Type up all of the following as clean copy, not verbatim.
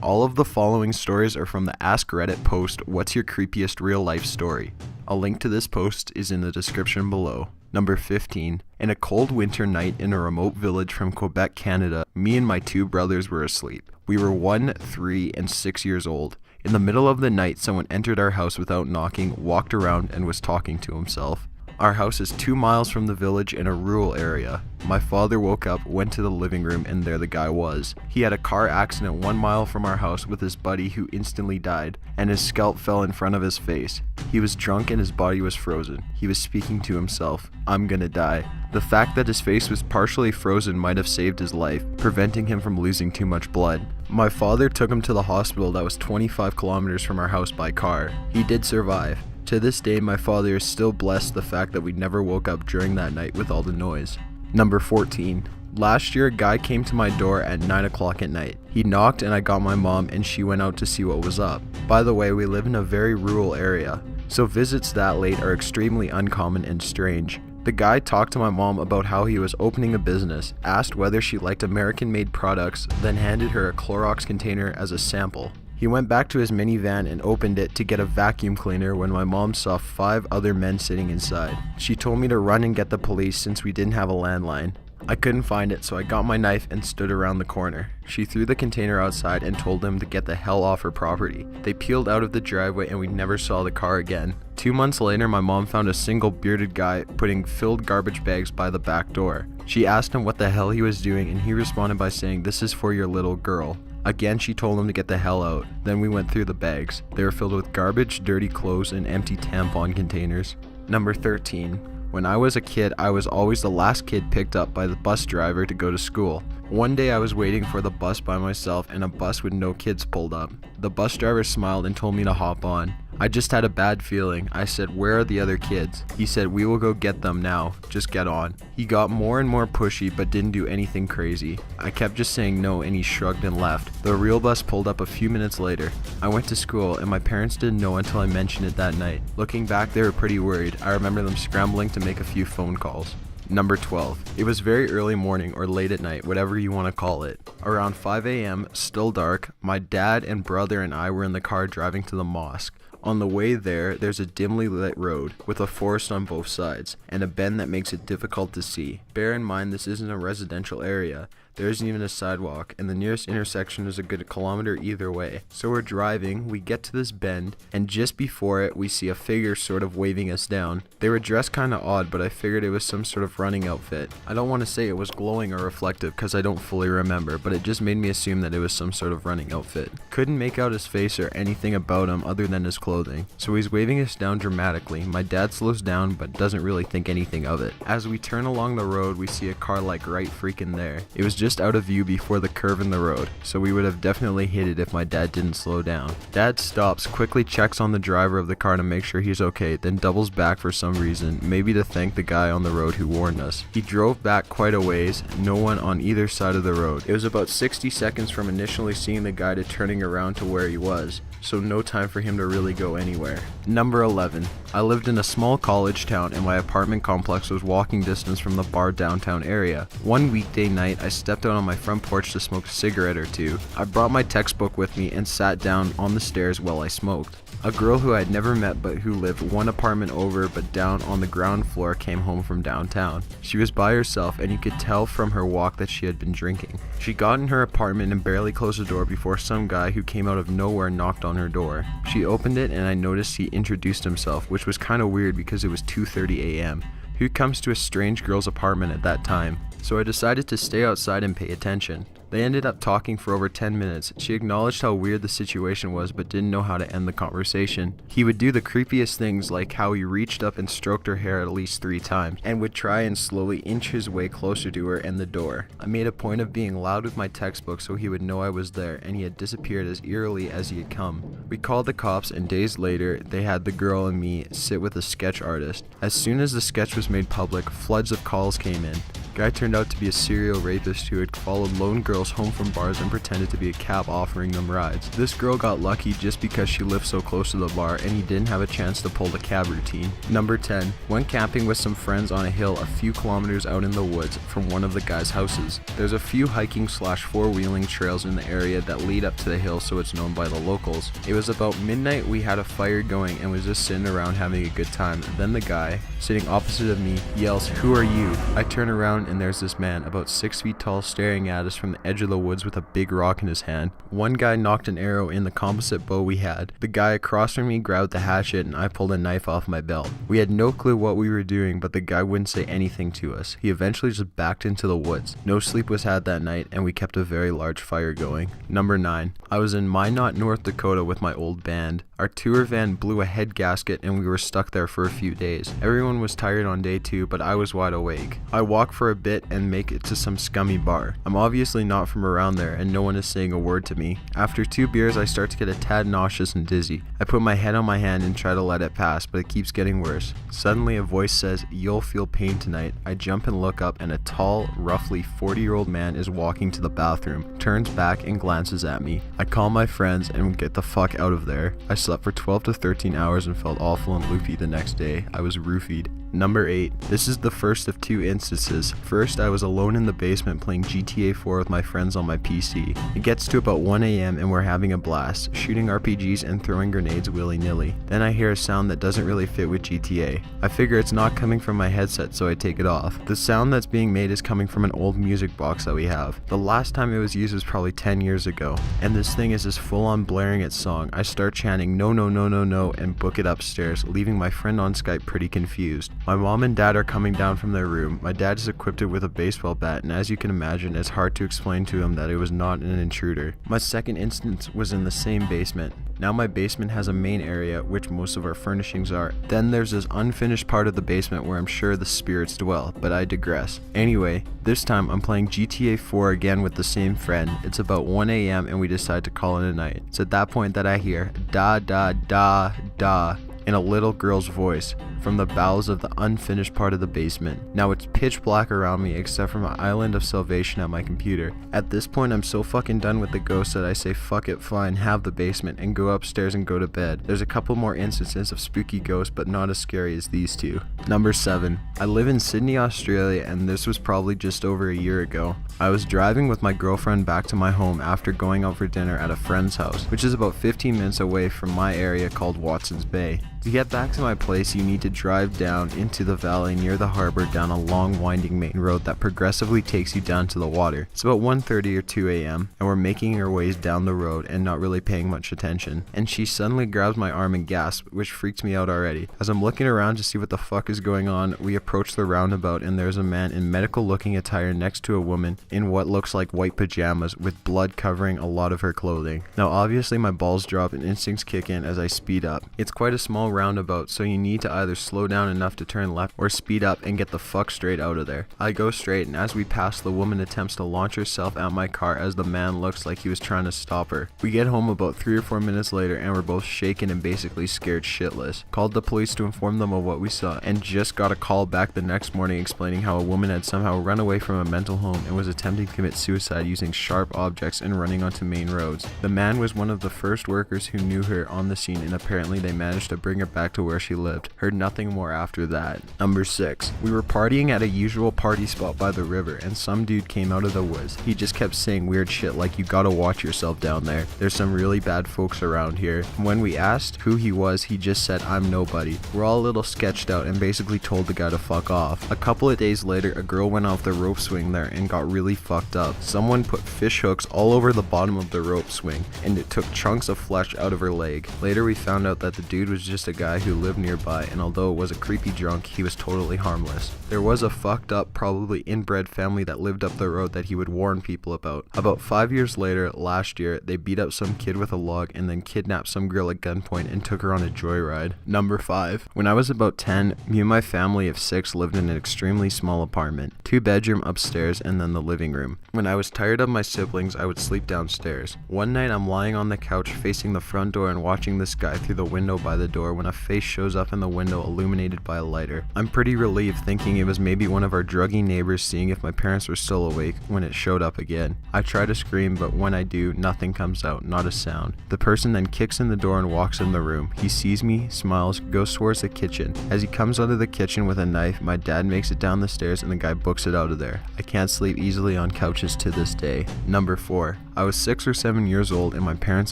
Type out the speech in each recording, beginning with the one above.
All of the following stories are from the Ask Reddit post, "What's your creepiest real life story?" A link to this post is in the description below. Number 15. In a cold winter night in a remote village from Quebec, Canada, me and my two brothers were asleep. We were 1, 3, and 6 years old. In the middle of the night, someone entered our house without knocking, walked around, and was talking to himself. Our house is 2 miles from the village in a rural area. My father woke up, went to the living room, and there the guy was. He had a car accident 1 mile from our house with his buddy who instantly died, and his scalp fell in front of his face. He was drunk and his body was frozen. He was speaking to himself, "I'm gonna die." The fact that his face was partially frozen might have saved his life, preventing him from losing too much blood. My father took him to the hospital that was 25 kilometers from our house by car. He did survive. To this day, my father is still blessed the fact that we never woke up during that night with all the noise. Number 14. Last year, a guy came to my door at 9 o'clock at night. He knocked and I got my mom and she went out to see what was up. By the way, we live in a very rural area, so visits that late are extremely uncommon and strange. The guy talked to my mom about how he was opening a business, asked whether she liked American-made products, then handed her a Clorox container as a sample. He went back to his minivan and opened it to get a vacuum cleaner when my mom saw 5 other men sitting inside. She told me to run and get the police since we didn't have a landline. I couldn't find it, so I got my knife and stood around the corner. She threw the container outside and told them to get the hell off her property. They peeled out of the driveway and we never saw the car again. 2 months later, my mom found a single bearded guy putting filled garbage bags by the back door. She asked him what the hell he was doing and he responded by saying, "This is for your little girl." Again, she told him to get the hell out. Then we went through the bags. They were filled with garbage, dirty clothes, and empty tampon containers. Number 13. When I was a kid, I was always the last kid picked up by the bus driver to go to school. One day I was waiting for the bus by myself and a bus with no kids pulled up. The bus driver smiled and told me to hop on. I just had a bad feeling. I said, "Where are the other kids?" He said, "We will go get them now. Just get on." He got more and more pushy but didn't do anything crazy. I kept just saying no and he shrugged and left. The real bus pulled up a few minutes later. I went to school and my parents didn't know until I mentioned it that night. Looking back, they were pretty worried. I remember them scrambling to make a few phone calls. Number 12. It was very early morning or late at night, whatever you want to call it. Around 5 a.m., still dark, my dad and brother and I were in the car driving to the mosque. On the way there, there's a dimly lit road with a forest on both sides and a bend that makes it difficult to see. Bear in mind this isn't a residential area. There isn't even a sidewalk, and the nearest intersection is a good kilometer either way. So we're driving, we get to this bend, and just before it, we see a figure sort of waving us down. They were dressed kinda odd, but I figured it was some sort of running outfit. I don't want to say it was glowing or reflective because I don't fully remember, but it just made me assume that it was some sort of running outfit. Couldn't make out his face or anything about him other than his clothing. So he's waving us down dramatically. My dad slows down but doesn't really think anything of it. As we turn along the road, we see a car like right freaking there. It was just out of view before the curve in the road, so we would have definitely hit it if my dad didn't slow down. Dad stops, quickly checks on the driver of the car to make sure he's okay, then doubles back for some reason, maybe to thank the guy on the road who warned us. He drove back quite a ways, no one on either side of the road. It was about 60 seconds from initially seeing the guy to turning around to where he was, so no time for him to really go anywhere. Number 11. I lived in a small college town and my apartment complex was walking distance from the bar downtown area. One weekday night, I stepped out on my front porch to smoke a cigarette or two. I brought my textbook with me and sat down on the stairs while I smoked. A girl who I had never met but who lived one apartment over but down on the ground floor came home from downtown. She was by herself and you could tell from her walk that she had been drinking. She got in her apartment and barely closed the door before some guy who came out of nowhere knocked on her door. She opened it and I noticed he introduced himself, which was kind of weird because it was 2:30 a.m. Who comes to a strange girl's apartment at that time? So I decided to stay outside and pay attention. They ended up talking for over 10 minutes. She acknowledged how weird the situation was but didn't know how to end the conversation. He would do the creepiest things like how he reached up and stroked her hair at least 3 times and would try and slowly inch his way closer to her and the door. I made a point of being loud with my textbook so he would know I was there, and he had disappeared as eerily as he had come. We called the cops and days later they had the girl and me sit with a sketch artist. As soon as the sketch was made public, floods of calls came in. Guy turned out to be a serial rapist who had followed lone girls home from bars and pretended to be a cab offering them rides. This girl got lucky just because she lived so close to the bar and he didn't have a chance to pull the cab routine. Number 10. Went camping with some friends on a hill a few kilometers out in the woods from one of the guy's houses. There's a few hiking / four-wheeling trails in the area that lead up to the hill, so it's known by the locals. It was about midnight, we had a fire going and was just sitting around having a good time. Then the guy, sitting opposite of me, yells, "Who are you?" I turn around and there's this man about 6 feet tall staring at us from the edge of the woods with a big rock in his hand. One guy knocked an arrow in the composite bow we had. The guy across from me grabbed the hatchet and I pulled a knife off my belt. We had no clue what we were doing, but the guy wouldn't say anything to us. He eventually just backed into the woods. No sleep was had that night and we kept a very large fire going. Number 9. I was in Minot, North Dakota with my old band. Our tour van blew a head gasket and we were stuck there for a few days. Everyone was tired on day 2, but I was wide awake. I walk for a bit and make it to some scummy bar. I'm obviously not from around there and no one is saying a word to me. After 2 beers I start to get a tad nauseous and dizzy. I put my head on my hand and try to let it pass, but it keeps getting worse. Suddenly a voice says, "You'll feel pain tonight." I jump and look up and a tall, roughly 40-year-old man is walking to the bathroom, turns back and glances at me. I call my friends and get the fuck out of there. I slept for 12 to 13 hours and felt awful and loopy the next day. I was roofied. Number 8. This is the first of 2 instances. First, I was alone in the basement playing GTA 4 with my friends on my PC. It gets to about 1 a.m. and we're having a blast, shooting RPGs and throwing grenades willy-nilly. Then I hear a sound that doesn't really fit with GTA. I figure it's not coming from my headset, so I take it off. The sound that's being made is coming from an old music box that we have. The last time it was used was probably 10 years ago, and this thing is just full on blaring its song. I start chanting "no, no, no, no, no" and book it upstairs, leaving my friend on Skype pretty confused. My mom and dad are coming down from their room. My dad is equipped with a baseball bat, and as you can imagine, it's hard to explain to him that it was not an intruder. My second instance was in the same basement. Now my basement has a main area, which most of our furnishings are. Then there's this unfinished part of the basement where I'm sure the spirits dwell, but I digress. Anyway, this time I'm playing GTA 4 again with the same friend. It's about 1 a.m. and we decide to call it a night. It's at that point that I hear "da da da da" in a little girl's voice from the bowels of the unfinished part of the basement. Now it's pitch black around me except for my island of salvation at my computer. At this point I'm so fucking done with the ghost that I say fuck it, fine, have the basement, and go upstairs and go to bed. There's a couple more instances of spooky ghosts, but not as scary as these 2. Number 7. I live in Sydney, Australia, and this was probably just over a year ago. I was driving with my girlfriend back to my home after going out for dinner at a friend's house, which is about 15 minutes away from my area called Watson's Bay. To get back to my place, you need to drive down into the valley near the harbor down a long winding main road that progressively takes you down to the water. It's about 1:30 or 2 a.m. and we're making our ways down the road and not really paying much attention. And she suddenly grabs my arm and gasps, which freaks me out already. As I'm looking around to see what the fuck is going on, we approach the roundabout and there's a man in medical looking attire next to a woman in what looks like white pajamas with blood covering a lot of her clothing. Now obviously my balls drop and instincts kick in as I speed up. It's quite a small roundabout, so you need to either slow down enough to turn left or speed up and get the fuck straight out of there. I go straight, and as we pass, the woman attempts to launch herself at my car as the man looks like he was trying to stop her. We get home about 3 or 4 minutes later and we're both shaken and basically scared shitless. Called the police to inform them of what we saw and just got a call back the next morning explaining how a woman had somehow run away from a mental home and was attempting to commit suicide using sharp objects and running onto main roads. The man was one of the first workers who knew her on the scene, and apparently they managed to bring her back to where she lived. Heard nothing more after that. Number 6. We were partying at a usual party spot by the river and some dude came out of the woods. He just kept saying weird shit like, "You gotta watch yourself down there. There's some really bad folks around here." When we asked who he was, he just said, "I'm nobody." We're all a little sketched out and basically told the guy to fuck off. A couple of days later, a girl went off the rope swing there and got really fucked up. Someone put fish hooks all over the bottom of the rope swing and it took chunks of flesh out of her leg. Later we found out that the dude was just a guy who lived nearby, and although it was a creepy drunk, he was totally harmless. There was a fucked up, probably inbred family that lived up the road that he would warn people about. About 5 years later, last year, they beat up some kid with a log and then kidnapped some girl at gunpoint and took her on a joyride. Number 5. When I was about 10, me and my family of 6 lived in an extremely small apartment, 2-bedroom upstairs and then the living room. When I was tired of my siblings, I would sleep downstairs. One night I'm lying on the couch facing the front door and watching this guy through the window by the door when a face shows up in the window illuminated by a lighter. I'm pretty relieved, thinking it was maybe one of our druggy neighbors seeing if my parents were still awake when it showed up again. I try to scream, but when I do, nothing comes out, not a sound. The person then kicks in the door and walks in the room. He sees me, smiles, goes towards the kitchen. As he comes out of the kitchen with a knife, my dad makes it down the stairs and the guy books it out of there. I can't sleep easily on couches to this day. Number 4. I was 6 or 7 years old in my parents'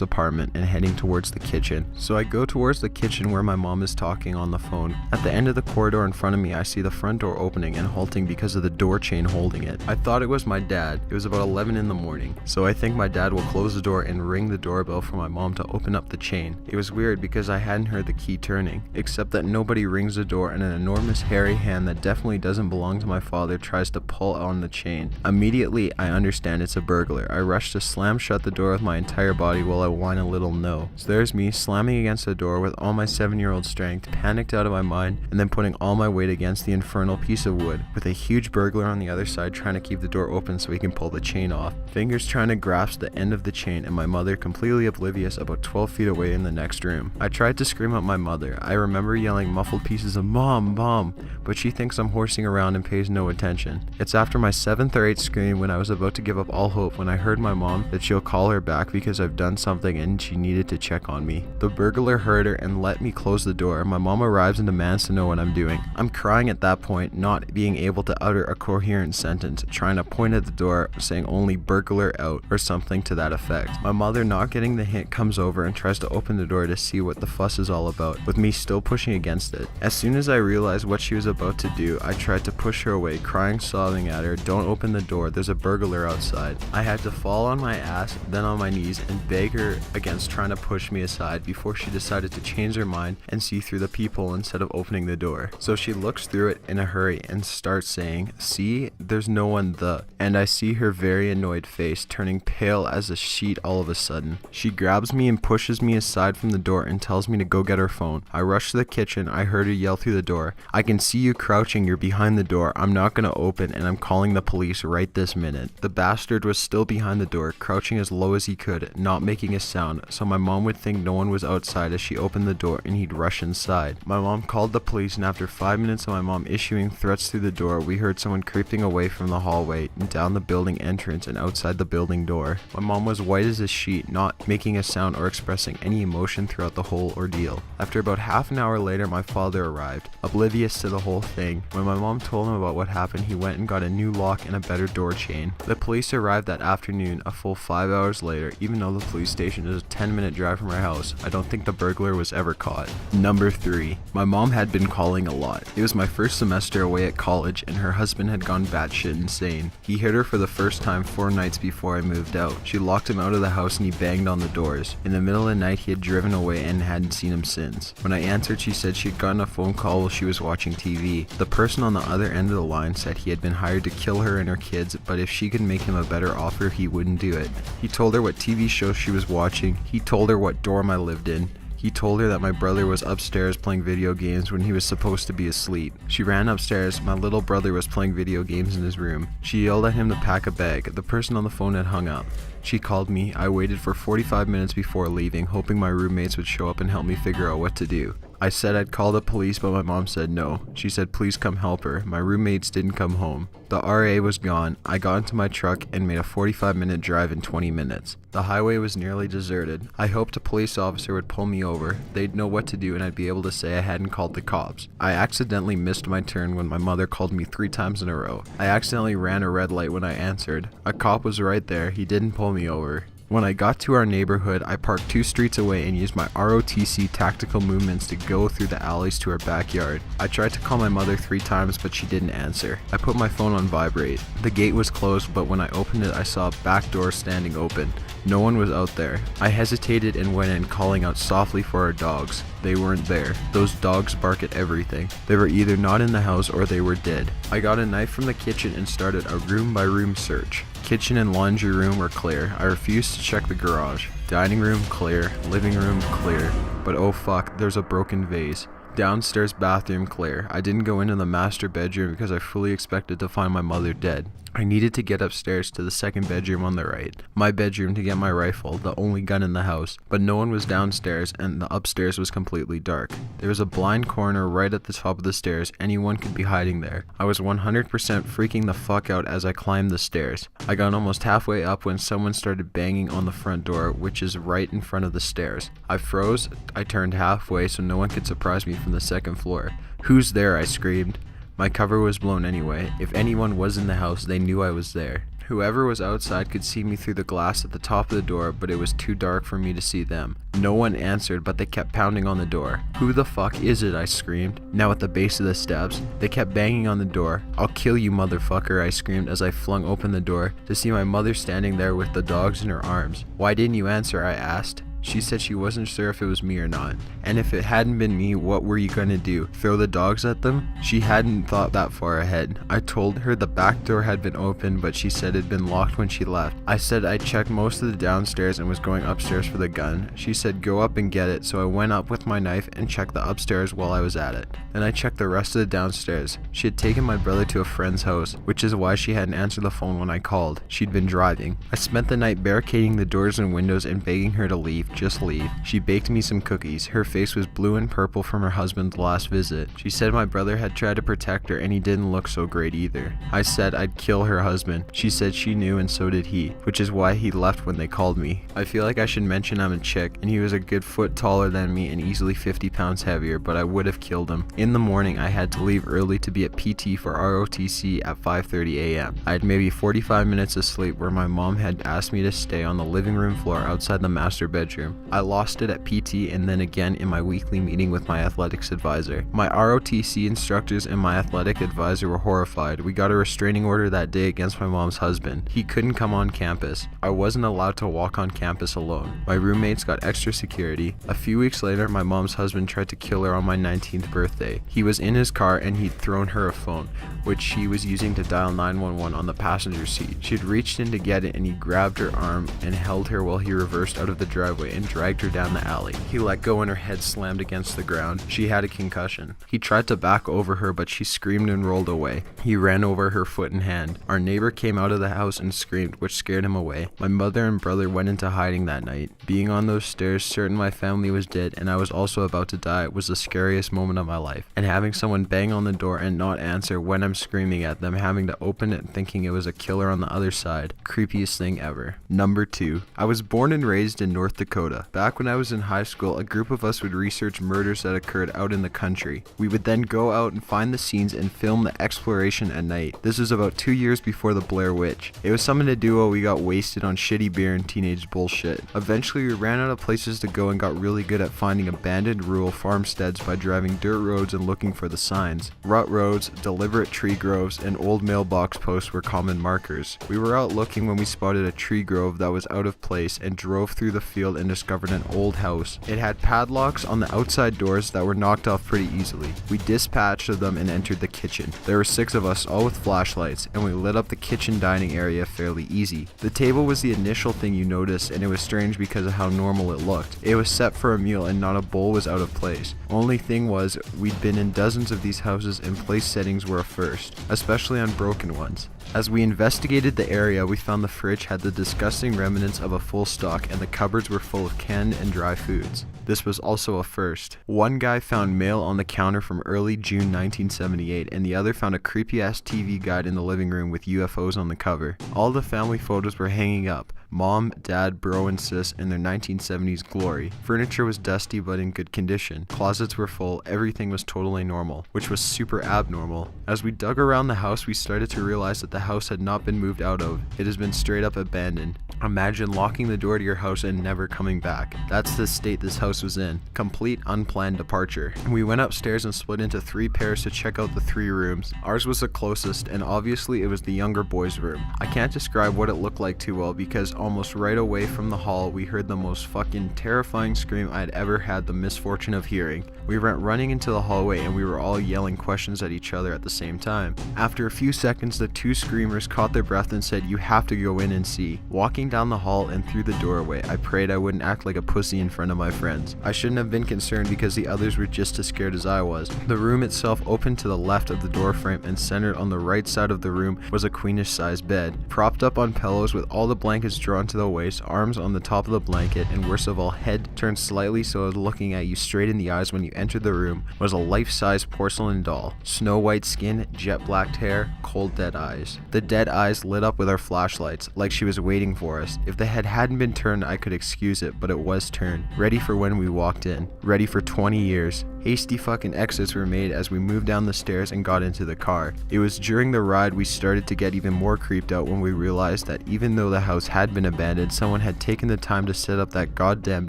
apartment and heading towards the kitchen. So I go towards the kitchen where my mom is talking on the phone. At the end of the corridor in front of me, I see the front door opening and halting because of the door chain holding it. I thought it was my dad. It was about 11 in the morning. So I think my dad will close the door and ring the doorbell for my mom to open up the chain. It was weird because I hadn't heard the key turning, except that nobody rings the door and an enormous hairy hand that definitely doesn't belong to my father tries to pull on the chain. Immediately, I understand it's a burglar. I rush to slam shut the door with my entire body while I whine a little no. So there's me slamming against the door with all my 7-year-old strength, panicked out of my mind, and then putting all my weight against the infernal piece of wood, with a huge burglar on the other side trying to keep the door open so he can pull the chain off. Fingers trying to grasp the end of the chain, and my mother completely oblivious about 12 feet away in the next room. I tried to scream at my mother. I remember yelling muffled pieces of "Mom, Mom," but she thinks I'm horsing around and pays no attention. It's after my 7th or 8th scream when I was about to give up all hope when I heard my mom that she'll call her back because I've done something and she needed to check on me. The burglar heard her and let me close the door. My mom arrives and demands to know what I'm doing. I'm crying at that point, not being able to utter a coherent sentence, trying to point at the door saying only "burglar out" or something to that effect. My mother, not getting the hint, comes over and tries to open the door to see what the fuss is all about, with me still pushing against it. As soon as I realized what she was about to do, I tried to push her away, crying, sobbing at her, "Don't open the door, there's a burglar outside." I had to fall on my ass, then on my knees, and beg her against trying to push me aside before she decided to change her mind and see through the peephole instead of opening the door. So she looks through it in a hurry and starts saying, "See, there's no one and I see her very annoyed face turning pale as a sheet all of a sudden. She grabs me and pushes me aside from the door and tells me to go get her phone. I rush to the kitchen. I heard her yell through the door, "I can see you crouching, you're behind the door. I'm not gonna open, and I'm calling the police right this minute." The bastard was still behind the door, crouching as low as he could, not making a sound, so my mom would think no one was outside as she opened the door and he'd rush inside. My mom called the police, and after 5 minutes of my mom issuing threats through the door, we heard someone creeping away from the hallway and down the building entrance and outside the building door. My mom was white as a sheet, not making a sound or expressing any emotion throughout the whole ordeal. After about half an hour later, my father arrived, oblivious to the whole thing. When my mom told him about what happened, he went and got a new lock and a better door chain. The police arrived that afternoon, a full 5 hours later. Even though the police station is a 10-minute drive from our house, I don't think the burglar was ever caught. Number 3. My mom had been calling a lot. It was my first semester away at college, and her husband had gone batshit insane. He hit her for the first time 4 nights before I moved out. She locked him out of the house and he banged on the doors. In the middle of the night, he had driven away and hadn't seen him since. When I answered, she said she had gotten a phone call while she was watching TV. The person on the other end of the line said he had been hired to kill her and her kids, but if she could make him a better offer, he wouldn't do it. He told her what TV show she was watching. He told her what dorm I lived in. He told her that my brother was upstairs playing video games when he was supposed to be asleep. She ran upstairs. My little brother was playing video games in his room. She yelled at him to pack a bag. The person on the phone had hung up. She called me. I waited for 45 minutes before leaving, hoping my roommates would show up and help me figure out what to do. I said I'd call the police, but my mom said no. She said please come help her. My roommates didn't come home. The RA was gone. I got into my truck and made a 45-minute drive in 20 minutes. The highway was nearly deserted. I hoped a police officer would pull me over. They'd know what to do and I'd be able to say I hadn't called the cops. I accidentally missed my turn when my mother called me 3 times in a row. I accidentally ran a red light when I answered. A cop was right there. He didn't pull me over. When I got to our neighborhood, I parked 2 streets away and used my ROTC tactical movements to go through the alleys to our backyard. I tried to call my mother 3 times, but she didn't answer. I put my phone on vibrate. The gate was closed, but when I opened it, I saw a back door standing open. No one was out there. I hesitated and went in, calling out softly for our dogs. They weren't there. Those dogs bark at everything. They were either not in the house or they were dead. I got a knife from the kitchen and started a room-by-room search. Kitchen and laundry room were clear. I refused to check the garage. Dining room, clear. Living room, clear. But oh fuck, there's a broken vase. Downstairs bathroom, clear. I didn't go into the master bedroom because I fully expected to find my mother dead. I needed to get upstairs to the second bedroom on the right, my bedroom, to get my rifle, the only gun in the house, but no one was downstairs and the upstairs was completely dark. There was a blind corner right at the top of the stairs, anyone could be hiding there. I was 100% freaking the fuck out as I climbed the stairs. I got almost halfway up when someone started banging on the front door, which is right in front of the stairs. I froze, I turned halfway so no one could surprise me from the second floor. "Who's there?" I screamed. My cover was blown anyway. If anyone was in the house, they knew I was there. Whoever was outside could see me through the glass at the top of the door, but it was too dark for me to see them. No one answered, but they kept pounding on the door. "Who the fuck is it?" I screamed. Now at the base of the steps, they kept banging on the door. "I'll kill you, motherfucker," I screamed as I flung open the door to see my mother standing there with the dogs in her arms. "Why didn't you answer?" I asked. She said she wasn't sure if it was me or not. And if it hadn't been me, what were you gonna do? Throw the dogs at them? She hadn't thought that far ahead. I told her the back door had been open, but she said it had been locked when she left. I said I checked most of the downstairs and was going upstairs for the gun. She said go up and get it, so I went up with my knife and checked the upstairs while I was at it. Then I checked the rest of the downstairs. She had taken my brother to a friend's house, which is why she hadn't answered the phone when I called. She'd been driving. I spent the night barricading the doors and windows and begging her to leave. Just leave. She baked me some cookies. Her face was blue and purple from her husband's last visit. She said my brother had tried to protect her and he didn't look so great either. I said I'd kill her husband. She said she knew and so did he, which is why he left when they called me. I feel like I should mention I'm a chick and he was a good foot taller than me and easily 50 pounds heavier, but I would have killed him. In the morning I had to leave early to be at PT for ROTC at 5:30 a.m. I had maybe 45 minutes of sleep where my mom had asked me to stay on the living room floor outside the master bedroom. I lost it at PT and then again in my weekly meeting with my athletics advisor. My ROTC instructors and my athletic advisor were horrified. We got a restraining order that day against my mom's husband. He couldn't come on campus. I wasn't allowed to walk on campus alone. My roommates got extra security. A few weeks later, my mom's husband tried to kill her on my 19th birthday. He was in his car and he'd thrown her a phone, which she was using to dial 911 on the passenger seat. She'd reached in to get it and he grabbed her arm and held her while he reversed out of the driveway and dragged her down the alley. He let go and her head slammed against the ground. She had a concussion. He tried to back over her, but she screamed and rolled away. He ran over her foot and hand. Our neighbor came out of the house and screamed, which scared him away. My mother and brother went into hiding that night. Being on those stairs, certain my family was dead and I was also about to die, was the scariest moment of my life. And having someone bang on the door and not answer when I'm screaming at them, having to open it thinking it was a killer on the other side, creepiest thing ever. Number 2. I was born and raised in North Dakota. Back when I was in high school, a group of us would research murders that occurred out in the country. We would then go out and find the scenes and film the exploration at night. This was about 2 years before the Blair Witch. It was something to do while we got wasted on shitty beer and teenage bullshit. Eventually we ran out of places to go and got really good at finding abandoned rural farmsteads by driving dirt roads and looking for the signs. Rut roads, deliberate tree groves, and old mailbox posts were common markers. We were out looking when we spotted a tree grove that was out of place and drove through the field and discovered an old house. It had padlocks on the outside doors that were knocked off pretty easily. We dispatched of them and entered the kitchen. There were 6 of us, all with flashlights, and we lit up the kitchen dining area fairly easy. The table was the initial thing you noticed, and it was strange because of how normal it looked. It was set for a meal and not a bowl was out of place. Only thing was, we'd been in dozens of these houses and place settings were a first, especially on broken ones. As we investigated the area, we found the fridge had the disgusting remnants of a full stock and the cupboards were full of canned and dry foods. This was also a first. One guy found mail on the counter from early June 1978 and the other found a creepy ass TV guide in the living room with UFOs on the cover. All the family photos were hanging up. Mom, dad, bro, and sis in their 1970s glory. Furniture was dusty but in good condition. Closets were full. Everything was totally normal, which was super abnormal. As we dug around the house, we started to realize that the house had not been moved out of. It has been straight up abandoned. Imagine locking the door to your house and never coming back. That's the state this house was in. Complete unplanned departure. We went upstairs and split into 3 pairs to check out the 3 rooms. Ours was the closest and obviously it was the younger boy's room. I can't describe what it looked like too well because almost right away from the hall we heard the most fucking terrifying scream I'd ever had the misfortune of hearing. We went running into the hallway and we were all yelling questions at each other at the same time. After a few seconds the 2 screamers caught their breath and said, "You have to go in and see." Walking down the hall and through the doorway, I prayed I wouldn't act like a pussy in front of my friends. concerns. I shouldn't have been concerned because the others were just as scared as I was. The room itself opened to the left of the door frame, and centered on the right side of the room was a queenish sized bed. Propped up on pillows with all the blankets drawn to the waist, arms on the top of the blanket, and worst of all, head turned slightly so I was looking at you straight in the eyes when you entered the room, was a life-size porcelain doll. Snow white skin, jet black hair, cold dead eyes. The dead eyes lit up with our flashlights, like she was waiting for us. If the head hadn't been turned, I could excuse it, but it was turned, ready for when we walked in, ready for 20 years. Hasty fucking exits were made as we moved down the stairs and got into the car. It was during the ride we started to get even more creeped out when we realized that even though the house had been abandoned, someone had taken the time to set up that goddamn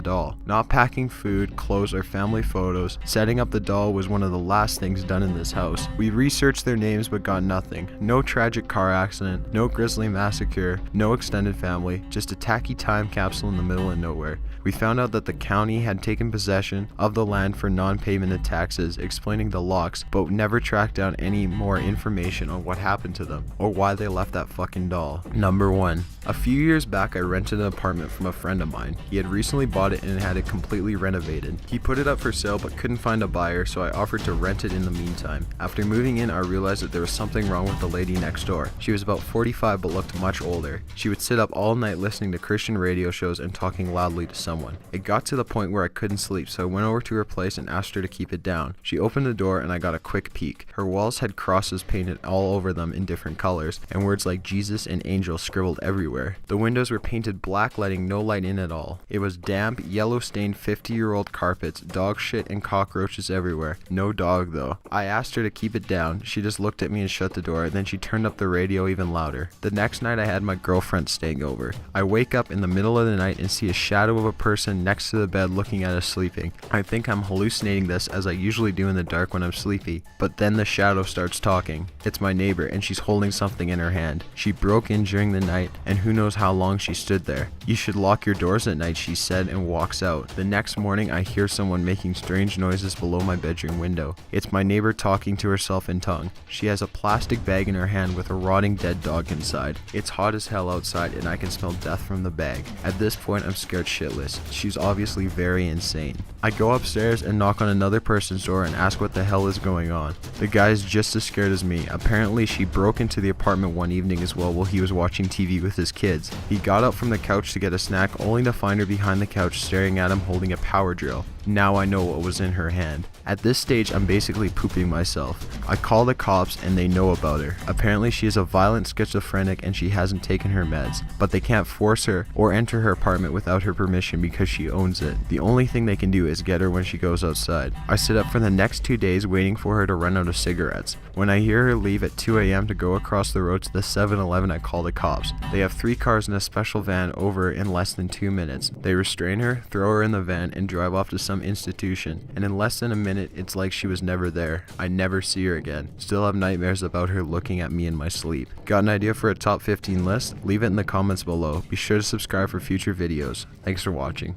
doll. Not packing food, clothes, or family photos, setting up the doll was one of the last things done in this house. We researched their names but got nothing. No tragic car accident, no grisly massacre, no extended family, just a tacky time capsule in the middle of nowhere. We found out that the county had taken possession of the land for non-payment of taxes, explaining the locks, but never tracked down any more information on what happened to them, or why they left that fucking doll. Number 1. A few years back I rented an apartment from a friend of mine. He had recently bought it and had it completely renovated. He put it up for sale but couldn't find a buyer, so I offered to rent it in the meantime. After moving in, I realized that there was something wrong with the lady next door. She was about 45 but looked much older. She would sit up all night listening to Christian radio shows and talking loudly to someone. It got to the point where I couldn't sleep, so I went over to her place and asked her to keep it down. She opened the door and I got a quick peek. Her walls had crosses painted all over them in different colors, and words like Jesus and angel scribbled everywhere. The windows were painted black, letting no light in at all. It was damp, yellow-stained 50-year-old carpets, dog shit and cockroaches everywhere. No dog though. I asked her to keep it down. She just looked at me and shut the door, then she turned up the radio even louder. The next night I had my girlfriend staying over. I wake up in the middle of the night and see a shadow of a person next to the bed looking at us sleeping. I think I'm hallucinating this, as I usually do in the dark when I'm sleepy, but then the shadow starts talking. It's my neighbor and she's holding something in her hand. She broke in during the night and who knows how long she stood there. You should lock your doors at night, she said, and walks out. The next morning I hear someone making strange noises below my bedroom window. It's my neighbor talking to herself in tongue. She has a plastic bag in her hand with a rotting dead dog inside. It's hot as hell outside and I can smell death from the bag. At this point I'm scared shitless. She's obviously very insane. I go upstairs and knock on another person's door and ask what the hell is going on. The guy's just as scared as me. Apparently she broke into the apartment one evening as well while he was watching TV with his kids. He got up from the couch to get a snack only to find her behind the couch staring at him holding a power drill. Now I know what was in her hand. At this stage I'm basically pooping myself. I call the cops and they know about her. Apparently she is a violent schizophrenic and she hasn't taken her meds, but they can't force her or enter her apartment without her permission because she owns it. The only thing they can do is get her when she goes outside. I sit up for the next 2 days waiting for her to run out of cigarettes. When I hear her leave at 2 a.m. to go across the road to the 7-Eleven, I call the cops. They have 3 cars in a special van over in less than 2 minutes. They restrain her, throw her in the van, and drive off to some institution. And in less than a minute, it's like she was never there. I never see her again. Still have nightmares about her looking at me in my sleep. Got an idea for a top 15 list? Leave it in the comments below. Be sure to subscribe for future videos. Thanks for watching.